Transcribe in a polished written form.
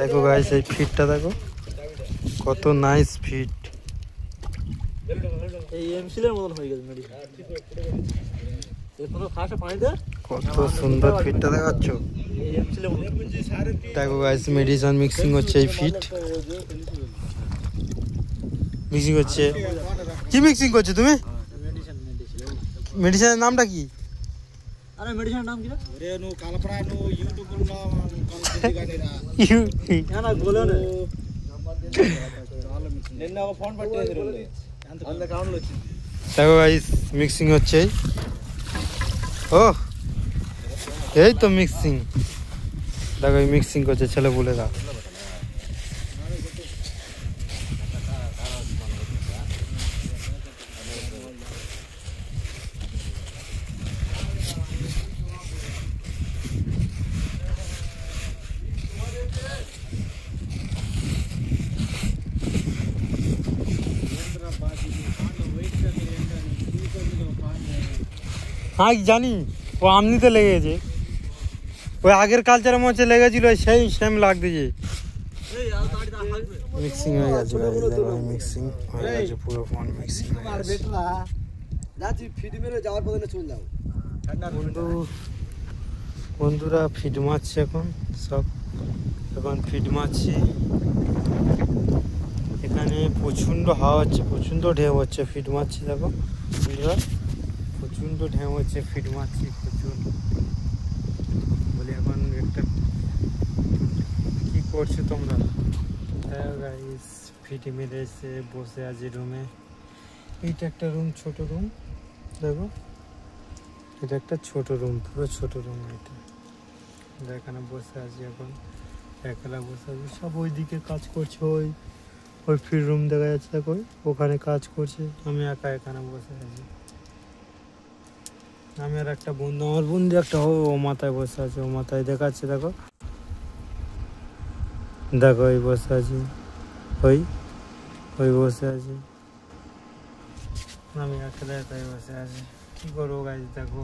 দেখো গাইস এই ফিটটা দেখো কত নাইস ফিট। এই এমসিলের মতন হয়ে গেল মেডিসিন। এরপর ফাঁসে পানি দে। কত সুন্দর ফিটটা দেখাচ্ছ। এই এমসিলের মতন। দেখো গাইস মেডিসিন মিক্সিং হচ্ছে এই ফিট। মিক্সিং হচ্ছে। কি মিক্সিং করছো তুমি? মেডিসিনের নামটা কি? আরে মেডিসিনের নাম কি রে? রেনু কালপড়ানো ইউটিউব নাম কলদিগানিরা না বলো না। నిన్న ఒక ఫోన్ పట్టేదిరులే అంత కౌంట్లు వచ్చింది. দেখো গাইস মিক্সিং হচ্ছে। ও এই তো মিক্সিং। দেখো এই মিক্সিং করছে ছেলে বলেরা। हाँ जानी वो आमनीते लेगे जे वो आगेर कालचारेर मধ্যে লেগেছিল সেই সেম লাগছে যে মিক্সিং হয়ে গেছে গাইস মিক্সিং হয়ে গেছে পুরো ফোন মিক্সিং আর বেটলা যাচ্ছি ফিড মেরে যাওয়ার পথে চলে যাও। বন্ধুরা ফিড মারছে এখন সব এখন ফিড মারছে। এখানে প্রচণ্ড হাওয়া হচ্ছে প্রচণ্ড ঢেউ হচ্ছে ফিড মারছে দেখো বন্ধুরা প্রচণ্ড ঢেউ হচ্ছে ফিড মারছি প্রচুর বলি এখন একটা কি করছো তোমরা গাইস ফিড মেরে এসে বসে আছি রুমে। এইটা একটা রুম ছোট রুম দেখো এটা একটা ছোট রুম পুরো ছোট রুম এটা এখানে বসে আছি এখন একলা বসে আছি সব ওইদিকে কাজ করছে ওই ফিড রুম দেখা যাচ্ছে দেখো ওখানে কাজ করছে আমি একা এখানে বসে আছি। আমি আর একটা বন্ধু আমার বন্ধু একটা ও মাথায় বসে আছে ও মাথায় দেখাচ্ছে দেখো দেখো ওই বসে আছি ওই বসে আছি আমি একলা একাই বসে আছি কি করবো গাইস দেখো